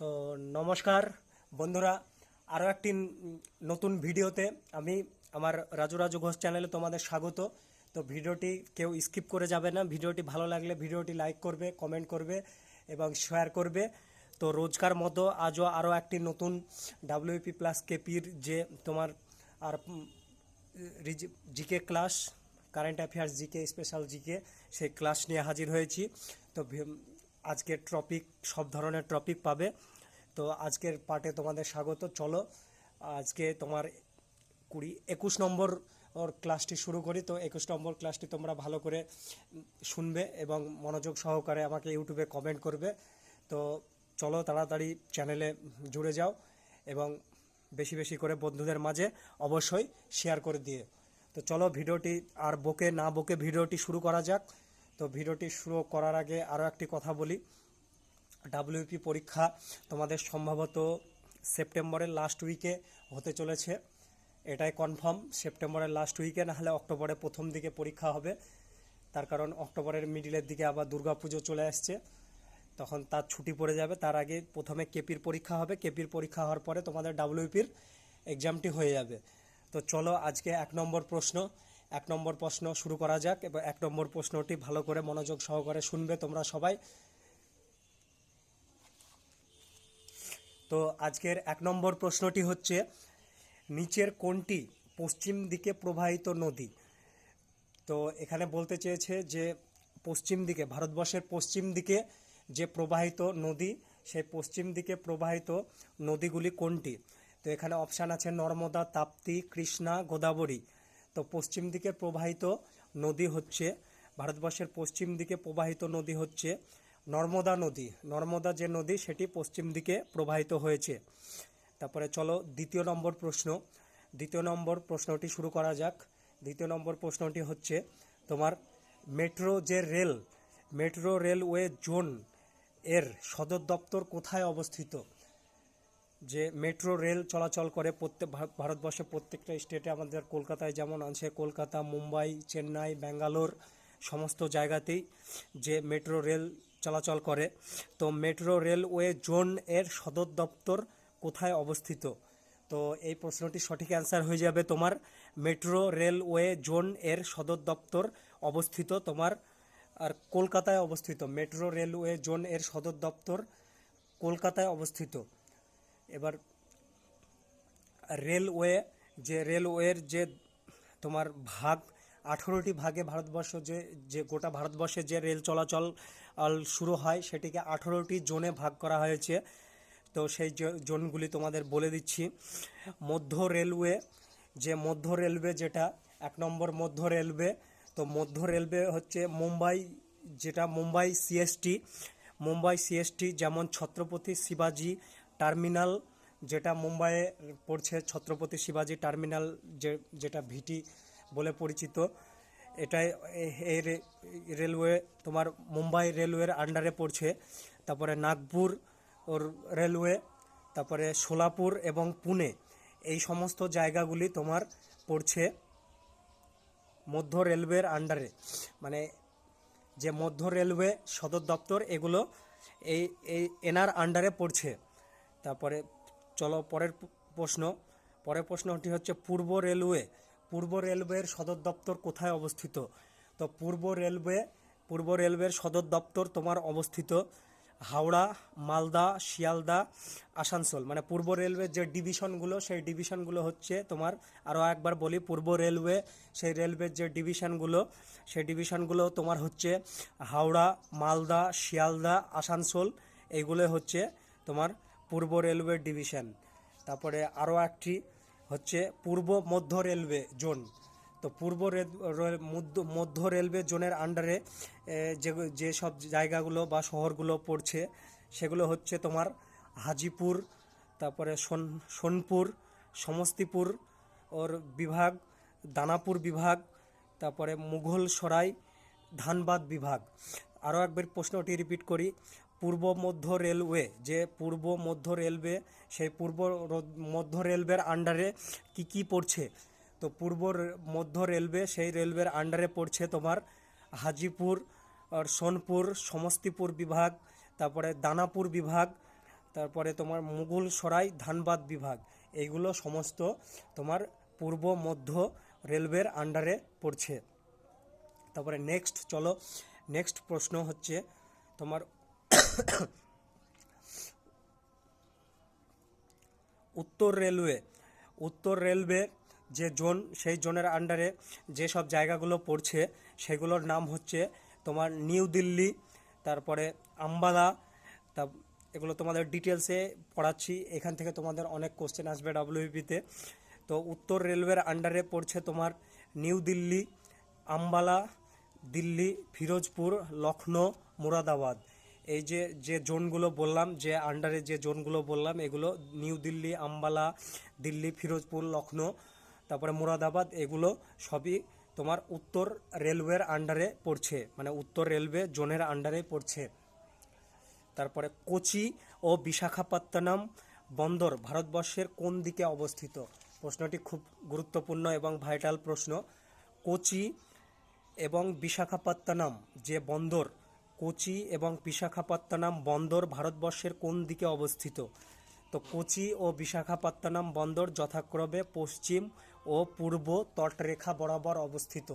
তো নমস্কার বন্ধুরা, আরও একটি নতুন ভিডিওতে আমি আমার রাজু রাজু ঘোষ চ্যানেলে তোমাদের স্বাগত। তো ভিডিওটি কেউ স্কিপ করে যাবে না। ভিডিওটি ভালো লাগলে ভিডিওটি লাইক করবে, কমেন্ট করবে এবং শেয়ার করবে। তো রোজকার মতো আজও আরও একটি নতুন ডাব্লিউপি প্লাস কেপির যে তোমার আর GK class, current affairs GK, special GK, সেই ক্লাস নিয়ে হাজির হয়েছি। তো আজকের টপিক, সব ধরনের টপিক পাবে। তো আজকের পার্টে তোমাদের স্বাগত। চলো আজকে তোমার 21 নম্বর ওর ক্লাসটি শুরু করি। তো 21 নম্বর ক্লাসটি তোমরা ভালো করে শুনবে এবং মনোযোগ সহকারে আমাকে ইউটিউবে কমেন্ট করবে। তো চলো তাড়াতাড়ি চ্যানেলে জুড়ে যাও এবং বেশি বেশি করে বন্ধুদের মাঝে অবশ্যই শেয়ার করে দিয়ে। তো চলো ভিডিওটি আর না বকে ভিডিওটি শুরু করা যাক। তো ভিডিওটি শুরু করার আগে আরও একটি কথা বলি। ডাব্লিউপি পরীক্ষা তোমাদের সম্ভবত সেপ্টেম্বরের লাস্ট উইকে হতে চলেছে, এটাই কনফার্ম। সেপ্টেম্বরের লাস্ট উইকে, না হলে অক্টোবরের প্রথম দিকে পরীক্ষা হবে। তার কারণ অক্টোবরের মিডিলের দিকে আবার দুর্গাপুজো চলে আসছে, তখন তার ছুটি পড়ে যাবে। তার আগে প্রথমে কেপির পরীক্ষা হবে, কেপির পরীক্ষা হওয়ার পরে তোমাদের ডাব্লিউপির এক্সামটি হয়ে যাবে। তো চলো আজকে 1 নম্বর প্রশ্ন শুরু করা যাক। এবং 1 নম্বর প্রশ্নটি ভালো করে মনোযোগ সহকারে শুনবে তোমরা সবাই। তো আজকের 1 নম্বর প্রশ্নটি হচ্ছে, নিচের কোনটি পশ্চিম দিকে প্রবাহিত নদী? তো এখানে বলতে চেয়েছে যে পশ্চিম দিকে, ভারতবর্ষের পশ্চিম দিকে যে প্রবাহিত নদী, সেই পশ্চিম দিকে প্রবাহিত নদীগুলি কোনটি? তো এখানে অপশান আছে নর্মদা, তাপ্তি, কৃষ্ণা, গোদাবরী। তো পশ্চিম দিকে প্রবাহিত নদী হচ্ছে, ভারতবর্ষের পশ্চিম দিকে প্রবাহিত নদী হচ্ছে নর্মদা নদী। নর্মদা যে নদী, সেটি পশ্চিম দিকে প্রবাহিত হয়েছে। তারপরে চলো দ্বিতীয় নম্বর প্রশ্ন। দ্বিতীয় নম্বর প্রশ্নটি শুরু করা যাক। দ্বিতীয় নম্বর প্রশ্নটি হচ্ছে তোমার, মেট্রো রেলওয়ে জোন এর সদর দপ্তর কোথায় অবস্থিত? যে মেট্রো রেল চলাচল করে ভারতবর্ষের প্রত্যেকটা স্টেটে, আমাদের কলকাতায় যেমন আছে, কলকাতা, মুম্বাই, চেন্নাই, ব্যাঙ্গালোর, সমস্ত জায়গাতেই যে মেট্রো রেল চলাচল করে। তো মেট্রো রেলওয়ে জোন এর সদর দপ্তর কোথায় অবস্থিত? তো এই প্রশ্নটির সঠিক অ্যান্সার হয়ে যাবে তোমার, মেট্রো রেলওয়ে জোন এর সদর দপ্তর অবস্থিত তোমার আর কলকাতায় অবস্থিত। মেট্রো রেলওয়ে জোন এর সদর দপ্তর কলকাতায় অবস্থিত। এবার রেলওয়ে, রেলওয়ের যে তোমার ভাগ, 18টি ভাগে ভারতবর্ষ, যে গোটা ভারতবর্ষে যে রেল চলাচল শুরু হয়, সেটিকে 18টি জোনে ভাগ করা হয়েছে। তো সেই জোনগুলি তোমাদের বলে দিচ্ছি। মধ্য রেলওয়ে, মধ্য রেলওয়ে যেটা 1 নম্বর মধ্য রেলওয়ে। তো মধ্য রেলওয়ে হচ্ছে মুম্বাই, যেটা মুম্বাই সিএসটি। মুম্বাই সিএসটি যেমন ছত্রপতি শিবাজি টার্মিনাল, যেটা মুম্বাইয়ে পড়ছে, ছত্রপতি শিবাজি টার্মিনাল, যেটা ভিটি বলে পরিচিত। এটাই এই রেলওয়ে তোমার মুম্বাই রেলওয়ের আন্ডারে পড়ছে। তারপরে নাগপুর ওর রেলওয়ে, তারপরে সোলাপুর এবং পুনে, এই সমস্ত জায়গাগুলি তোমার পড়ছে মধ্য রেলওয়ের আন্ডারে। মানে যে মধ্য রেলওয়ে সদর দপ্তর, এগুলো এই এই এনার আন্ডারে পড়ছে। তারপরে চলো পরের প্রশ্নটি হচ্ছে, পূর্ব রেলওয়ের সদর দপ্তর কোথায় অবস্থিত? তো পূর্ব রেলওয়ের সদর দপ্তর তোমার অবস্থিত হাওড়া, মালদা, শিয়ালদা, আসানসোল। মানে পূর্ব রেলওয়ের যে ডিভিশনগুলো, সেই ডিভিশনগুলো হচ্ছে তোমার, আরও একবার বলি, পূর্ব রেলওয়ে, সেই রেলওয়ের যে ডিভিশনগুলো, সেই ডিভিশনগুলো তোমার হচ্ছে হাওড়া, মালদা, শিয়ালদা, আসানসোল, এইগুলো হচ্ছে তোমার পূর্ব রেলওয়ে ডিভিশন। তারপরে আরও একটি হচ্ছে পূর্ব মধ্য রেলওয়ে জোন। তো মধ্য রেলওয়ে জোনের আন্ডারে যে সব জায়গাগুলো বা শহরগুলো পড়ছে, সেগুলো হচ্ছে তোমার হাজিপুর, তারপরে সোনপুর, সমস্তিপুর ওর বিভাগ, দানাপুর বিভাগ, তারপরে মুঘলসরাই, ধানবাদ বিভাগ। আরও একবার প্রশ্নটি রিপিট করি, পূর্ব মধ্য রেলওয়ে, সেই পূর্ব মধ্য রেলওয়ের আন্ডারে কি পড়ছে? তো মধ্য রেলওয়ে, সেই রেলওয়ের আন্ডারে পড়ছে তোমার হাজিপুর আর সোনপুর, সমস্তিপুর বিভাগ, তারপরে দানাপুর বিভাগ, তারপরে তোমার মুঘল সরাই ধানবাদ বিভাগ, এইগুলো সমস্ত তোমার পূর্ব মধ্য রেলওয়ের আন্ডারে পড়ছে। তারপরে নেক্সট প্রশ্ন হচ্ছে তোমার উত্তর রেলওয়ে যে জোন, সেই জোনের আন্ডারে যে সব জায়গাগুলো পড়ছে সেগুলোর নাম হচ্ছে তোমার নিউ দিল্লি, তারপরে আম্বালা। তা এগুলো তোমাদের ডিটেলসে পড়াচ্ছি, এখান থেকে তোমাদের অনেক কোশ্চেন আসবে ডব্লিউবিপিতে। তো উত্তর রেলওয়ের আন্ডারে পড়ছে তোমার নিউ দিল্লি, আম্বালা, দিল্লি, ফিরোজপুর, লখনৌ, মুরাদাবাদ। এই যে যে জোনগুলো বললাম, যে আন্ডারে যে জোনগুলো বললাম, এগুলো নিউ দিল্লি, আম্বালা, দিল্লি, ফিরোজপুর, লখনৌ, তারপরে মুরাদাবাদ, এগুলো সবই তোমার উত্তর রেলওয়ের আন্ডারে পড়ছে, মানে উত্তর রেলওয়ে জোনের আন্ডারে পড়ছে। তারপরে কোচি ও বিশাখাপত্তনম বন্দর ভারতবর্ষের কোন দিকে অবস্থিত? প্রশ্নটি খুব গুরুত্বপূর্ণ এবং ভাইটাল প্রশ্ন। কোচি এবং বিশাখাপত্তনম যে বন্দর, কোচি এবং বিশাখাপত্তনম বন্দর ভারতবর্ষের কোন দিকে অবস্থিত? তো কোচি ও বিশাখাপত্তনম বন্দর যথাক্রমে পশ্চিম ও পূর্ব তটরেখা বরাবর অবস্থিত।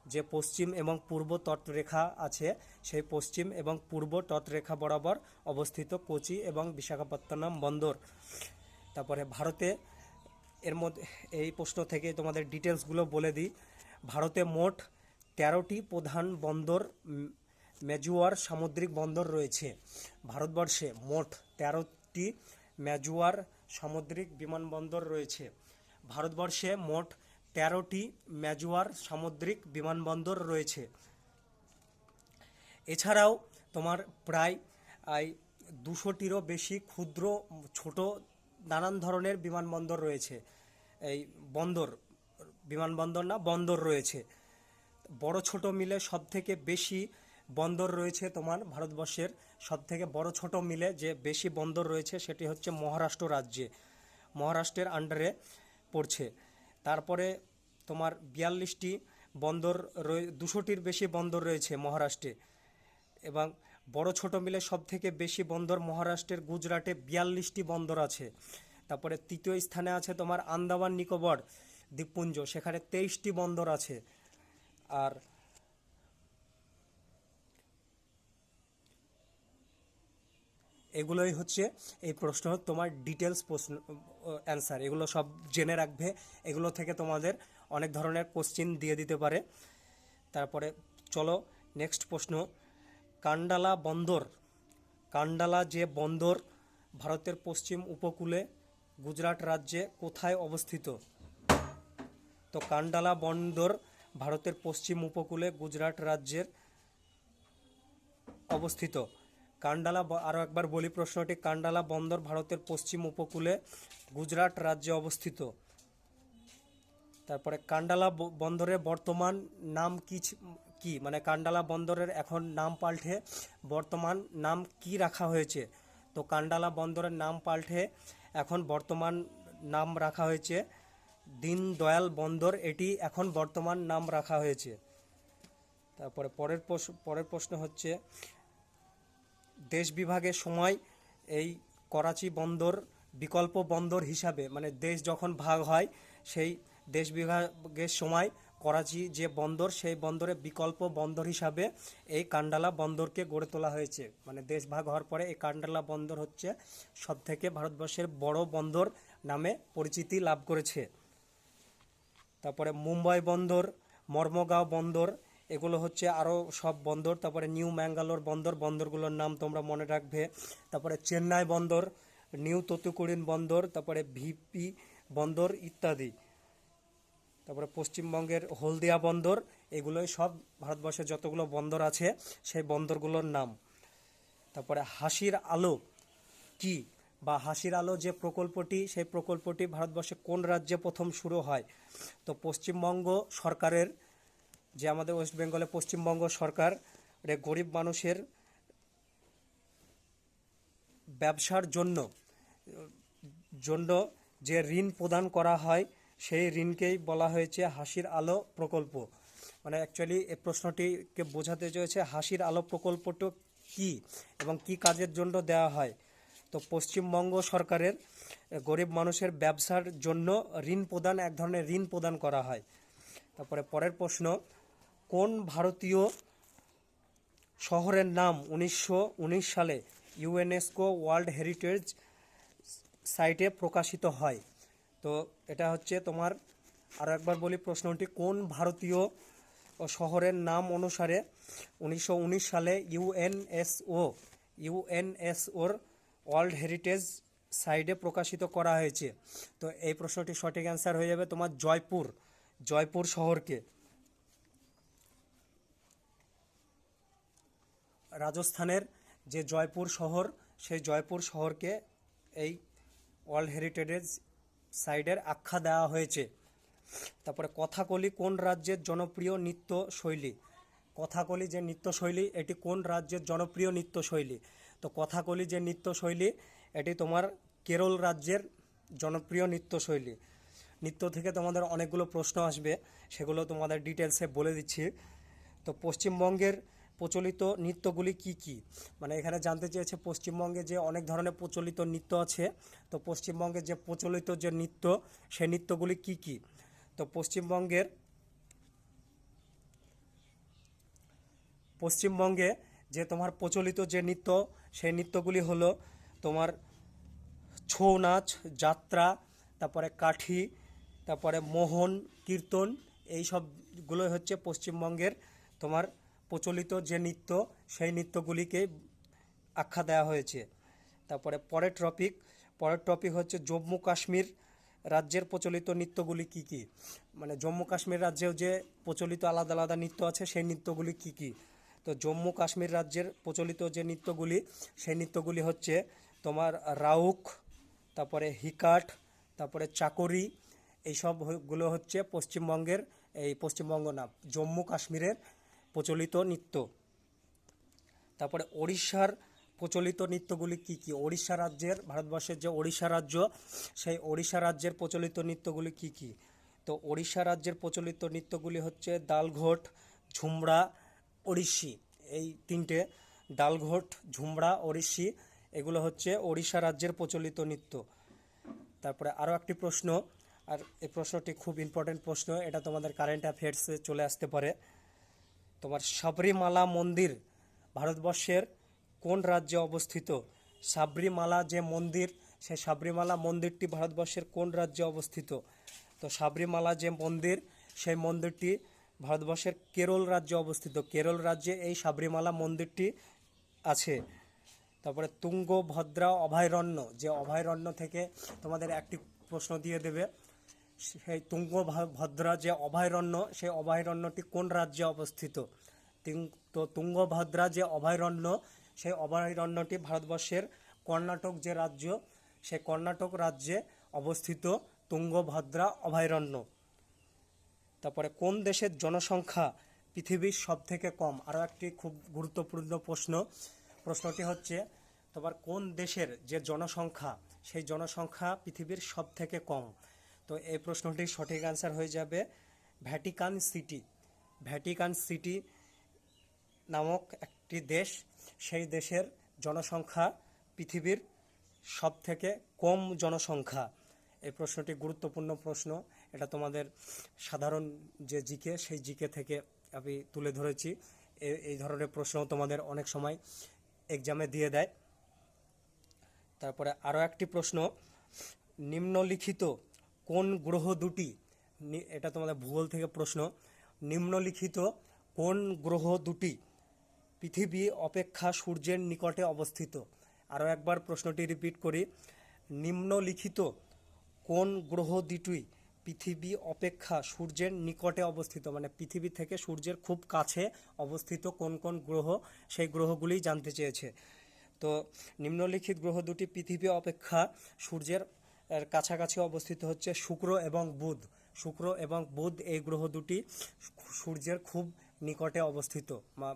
যে পশ্চিম এবং পূর্ব তটরেখা আছে, সেই পশ্চিম এবং পূর্ব তটরেখা বরাবর অবস্থিত কোচি এবং বিশাখাপত্তনম বন্দর। তারপরে ভারতে, এর মধ্যে এই প্রশ্ন থেকে তোমাদের ডিটেলসগুলো বলে দিই। ভারতে মোট 13টি প্রধান বন্দর, মেজুয়ার সামুদ্রিক বন্দর রয়েছে। ভারতবর্ষে মোট 13টি মেজুয়ার সামুদ্রিক বিমানবন্দর রয়েছে। ভারতবর্ষে মোট 13টি মেজুয়ার সামুদ্রিক বিমানবন্দর রয়েছে। এছাড়াও তোমার প্রায় 200টিরও বেশি ক্ষুদ্র ছোট নানান ধরনের বিমানবন্দর রয়েছে। এই বন্দর রয়েছে। বড় ছোট মিলে সব থেকে বেশি বন্দর রয়েছে তোমার ভারতবর্ষের, সব থেকে বড় ছোট মিলে যে বেশি বন্দর রয়েছে সেটি হচ্ছে মহারাষ্ট্রের আন্ডারে পড়ছে। তারপরে তোমার 42টি বন্দর, 200টির বেশি বন্দর রয়েছে মহারাষ্ট্রে। এবং বড় ছোট মিলে সব থেকে বেশি বন্দর মহারাষ্ট্রের গুজরাটে 42টি বন্দর আছে। তারপরে তৃতীয় স্থানে আছে তোমার আন্দামান নিকোবর দ্বীপপুঞ্জ, সেখানে 23টি বন্দর আছে। আর এগুলোই হচ্ছে এই প্রশ্ন তোমার ডিটেলস প্রশ্ন অ্যান্সার, এগুলো সব জেনে রাখবে। এগুলো থেকে তোমাদের অনেক ধরনের কোশ্চিন দিয়ে দিতে পারে। তারপরে চলো নেক্সট প্রশ্ন, কান্ডালা যে বন্দর ভারতের পশ্চিম উপকূলে গুজরাট রাজ্যে কোথায় অবস্থিত? তো কান্ডালা বন্দর ভারতের পশ্চিম উপকূলে গুজরাট রাজ্যের অবস্থিত। আরও একবার বলি প্রশ্নটি, কান্ডালা বন্দর ভারতের পশ্চিম উপকূলে গুজরাট রাজ্যে অবস্থিত। তারপরে কান্ডালা বন্দরের বর্তমান নাম কি, মানে কান্ডালা বন্দরের এখন নাম পাল্টে বর্তমান নাম কি রাখা হয়েছে? তো কান্ডালা বন্দরের নাম পাল্টে এখন বর্তমান নাম রাখা হয়েছে দীনদয়াল বন্দর, এটি এখন বর্তমান নাম রাখা হয়েছে। তারপরে পরের প্রশ্ন হচ্ছে, দেশ বিভাগের সময় এই করাচি বন্দর বিকল্প বন্দর হিসাবে, মানে দেশ যখন ভাগ হয় সেই দেশ বিভাগের সময় করাচি যে বন্দর, সেই বন্দরে বিকল্প বন্দর হিসাবে এই কান্ডালা বন্দরকে গড়ে তোলা হয়েছে। মানে দেশ ভাগ হওয়ার পরে এই কান্ডালা বন্দর হচ্ছে সবথেকে ভারতবর্ষের বড় বন্দর নামে পরিচিতি লাভ করেছে। তারপরে মুম্বাই বন্দর, মর্মগাঁও বন্দর, এগুলো হচ্ছে আরও সব বন্দর। তারপরে নিউ ম্যাঙ্গালোর বন্দরগুলোর নাম তোমরা মনে রাখবে। তারপরে চেন্নাই বন্দর, নিউ তুতুকুড়িন বন্দর, তারপরে ভিপি বন্দর ইত্যাদি। তারপরে পশ্চিমবঙ্গের হলদিয়া বন্দর, এগুলোই সব ভারতবর্ষের যতগুলো বন্দর আছে সেই বন্দরগুলোর নাম। তারপরে হাসির আলো কি, বা হাসির আলো যে প্রকল্পটি, সেই প্রকল্পটি ভারতবর্ষে কোন রাজ্যে প্রথম শুরু হয়? তো পশ্চিমবঙ্গ সরকারের, যে আমাদের ওয়েস্ট বেঙ্গলে পশ্চিমবঙ্গ সরকার গরিব মানুষের ব্যবসার জন্য যে ঋণ প্রদান করা হয়, সেই ঋণকেই বলা হয়েছে হাসির আলো প্রকল্প। মানে অ্যাকচুয়ালি এই প্রশ্নটিকে বোঝাতে চেয়েছে হাসির আলো প্রকল্পটা কি এবং কি কাজের জন্য দেওয়া হয়। তো পশ্চিমবঙ্গ সরকারের গরিব মানুষের ব্যবসার জন্য ঋণ প্রদান, এক ধরনের ঋণ প্রদান করা হয়। তারপরে পরের প্রশ্ন, কোন ভারতীয় শহরের নাম 1919 সালে ইউনেস্কো ওয়ার্ল্ড হেরিটেজ সাইটে প্রকাশিত হয়? তো এটা হচ্ছে তোমার, আরও একবার বলি প্রশ্নটি, কোন ভারতীয় শহরের নাম অনুসারে 1919 সালে ইউএনএসওর ওয়ার্ল্ড হেরিটেজ সাইটে প্রকাশিত করা হয়েছে? তো এই প্রশ্নটির সঠিক অ্যান্সার হয়ে যাবে তোমার জয়পুর শহরকে। রাজস্থানের যে জয়পুর শহর, সেই জয়পুর শহরকে এই ওয়ার্ল্ড হেরিটেজ সাইটের আখ্যা দেওয়া হয়েছে। তারপরে কথাকলি কোন রাজ্যের জনপ্রিয় নৃত্যশৈলী? কথাকলি যে নৃত্যশৈলী, এটি কোন রাজ্যের জনপ্রিয় নৃত্যশৈলী? তো কথাকলি যে নৃত্যশৈলী, এটি তোমার কেরল রাজ্যের জনপ্রিয় নৃত্যশৈলী। নৃত্য থেকে তোমাদের অনেকগুলো প্রশ্ন আসবে, সেগুলো তোমাদের ডিটেলসে বলে দিচ্ছি। তো পশ্চিমবঙ্গের প্রচলিত নৃত্যগুলি কি কি? মানে এখানে জানতে চেয়েছে পশ্চিমবঙ্গে যে অনেক ধরনের প্রচলিত নৃত্য আছে, তো পশ্চিমবঙ্গে যে প্রচলিত যে নৃত্য, সেই নৃত্যগুলি কি কি? তো পশ্চিমবঙ্গে যে তোমার প্রচলিত যে নৃত্য, সেই নৃত্যগুলি হলো তোমার ছৌ নাচ, যাত্রা, তারপরে কাঠি, তারপরে মোহন, কীর্তন, এই সবগুলো হচ্ছে পশ্চিমবঙ্গের তোমার প্রচলিত যে নৃত্য, সেই নৃত্যগুলিকে আখ্যা দেওয়া হয়েছে। তারপরে পরের টপিক হচ্ছে জম্মু কাশ্মীর রাজ্যের প্রচলিত নৃত্যগুলি কি কি? মানে জম্মু কাশ্মীর রাজ্যেও যে প্রচলিত আলাদা আলাদা নৃত্য আছে, সেই নৃত্যগুলি কি কি? তো জম্মু কাশ্মীর রাজ্যের প্রচলিত যে নৃত্যগুলি, সেই নৃত্যগুলি হচ্ছে তোমার রাউক, তারপরে হিকাট, তারপরে চাকরি, এইসবগুলো হচ্ছে পশ্চিমবঙ্গ না, জম্মু কাশ্মীরের প্রচলিত নৃত্য। তারপরে ওড়িশার প্রচলিত নৃত্যগুলি কি কি? ওড়িশা রাজ্যের, ভারতবর্ষের যে ওড়িশা রাজ্য, সেই ওড়িশা রাজ্যের প্রচলিত নৃত্যগুলি কি কি? তো ওড়িশা রাজ্যের প্রচলিত নৃত্যগুলি হচ্ছে দালঘোট, ঝুমরা, ওড়িশি, এই তিনটে, দালঘোট, ঝুমরা, ওড়িশি, এগুলো হচ্ছে ওড়িশা রাজ্যের প্রচলিত নৃত্য। তারপরে আরও একটি প্রশ্ন, আর এই প্রশ্নটি খুব ইম্পর্টেন্ট প্রশ্ন, এটা তোমাদের কারেন্ট অ্যাফেয়ার্সে চলে আসতে পারে। তোমার সাবরিমালা মন্দির ভারতবর্ষের কোন রাজ্যে অবস্থিত? সাবরিমালা যে মন্দির, সেই সাবরিমালা মন্দিরটি ভারতবর্ষের কোন রাজ্যে অবস্থিত? তো সাবরিমালা যে মন্দির, সেই মন্দিরটি ভারতবর্ষের কেরল রাজ্যে অবস্থিত। কেরল রাজ্যে এই সাবরিমালা মন্দিরটি আছে। তারপরে তুঙ্গভদ্রা অভয়ারণ্য, যে অভয়ারণ্য থেকে তোমাদের একটি প্রশ্ন দিয়ে দেবে, সেই তুঙ্গভদ্রা যে অভয়ারণ্য, সেই অভয়ারণ্যটি কোন রাজ্যে অবস্থিত? তো তুঙ্গভদ্রা যে অভয়ারণ্য, সেই অভয়ারণ্যটি ভারতবর্ষের কর্ণাটক যে রাজ্য, সেই কর্ণাটক রাজ্যে অবস্থিত তুঙ্গভদ্রা অভয়ারণ্য। তারপরে কোন দেশের জনসংখ্যা পৃথিবীর সব থেকে কম? আরও একটি খুব গুরুত্বপূর্ণ প্রশ্নটি হচ্ছে তোমার কোন দেশের যে জনসংখ্যা, সেই জনসংখ্যা পৃথিবীর সব থেকে কম? তো এই প্রশ্নটির সঠিক অ্যান্সার হয়ে যাবে ভ্যাটিকান সিটি নামক একটি দেশ, সেই দেশের জনসংখ্যা পৃথিবীর সব থেকে কম জনসংখ্যা। এই প্রশ্নটি গুরুত্বপূর্ণ প্রশ্ন, এটা তোমাদের সাধারণ যে জিকে, সেই জিকে থেকে আমি তুলে ধরেছি। এই ধরনের প্রশ্ন তোমাদের অনেক সময় এক্সামে দিয়ে দেয়। তারপরে আরও একটি প্রশ্ন, নিম্নলিখিত কোন গ্রহ দুটি, এটা তোমাদের ভূগোল থেকে প্রশ্ন, নিম্নলিখিত কোন গ্রহ দুটি পৃথিবী অপেক্ষা সূর্যের নিকটে অবস্থিত? আরও একবার প্রশ্নটি রিপিট করি, নিম্নলিখিত কোন গ্রহ দুটি পৃথিবী অপেক্ষা সূর্যের নিকটে অবস্থিত? মানে পৃথিবী থেকে সূর্যের খুব কাছে অবস্থিত কোন কোন গ্রহ, সেই গ্রহগুলি জানতে চেয়েছে। তো নিম্নলিখিত গ্রহ দুটি পৃথিবী অপেক্ষা সূর্যের কাছাকাছি অবস্থিত হচ্ছে শুক্র এবং বুধ, এই গ্রহ দুটি সূর্যের খুব নিকটে অবস্থিত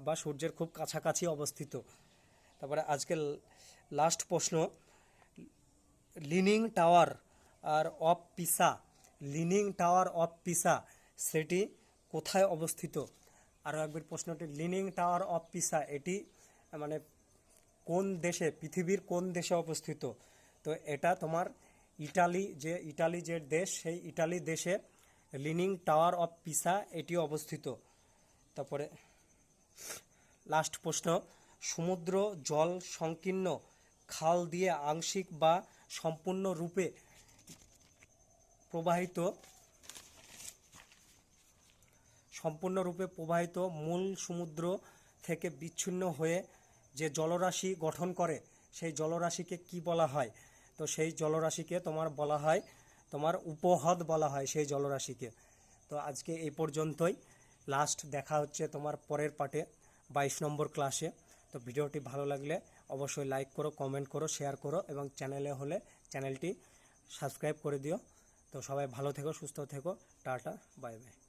বা সূর্যের খুব কাছাকাছি অবস্থিত। তারপরে আজকের লাস্ট প্রশ্ন, লিনিং টাওয়ার অফ পিসা সেটি কোথায় অবস্থিত? আরও একবার প্রশ্নটি, লিনিং টাওয়ার অফ পিসা এটি মানে কোন দেশে, পৃথিবীর কোন দেশে অবস্থিত? তো এটা তোমার ইটালি যে দেশ, সেই ইটালি দেশে লিনিং টাওয়ার অফ পিসা এটি অবস্থিত। তারপরে লাস্ট প্রশ্ন, সমুদ্র জল সংকীর্ণ খাল দিয়ে আংশিক বা সম্পূর্ণরূপে প্রবাহিত মূল সমুদ্র থেকে বিচ্ছিন্ন হয়ে যে জলরাশি গঠন করে সেই জলরাশিকে কি বলা হয়? তো সেই জলরাশিকে তোমার বলা হয়, তোমার উপহ্রদ বলা হয় সেই জলরাশিকে। তো আজকে এই পর্যন্তই, লাস্ট দেখা হচ্ছে তোমার পরের পার্টে 22 নম্বর ক্লাসে। তো ভিডিওটি ভালো লাগলে অবশ্যই লাইক করো, কমেন্ট করো, শেয়ার করো এবং চ্যানেলে হলে চ্যানেলটি সাবস্ক্রাইব করে দিও। তো সবাই ভালো থেকো, সুস্থ থেকো, টাটা, বাই বাই।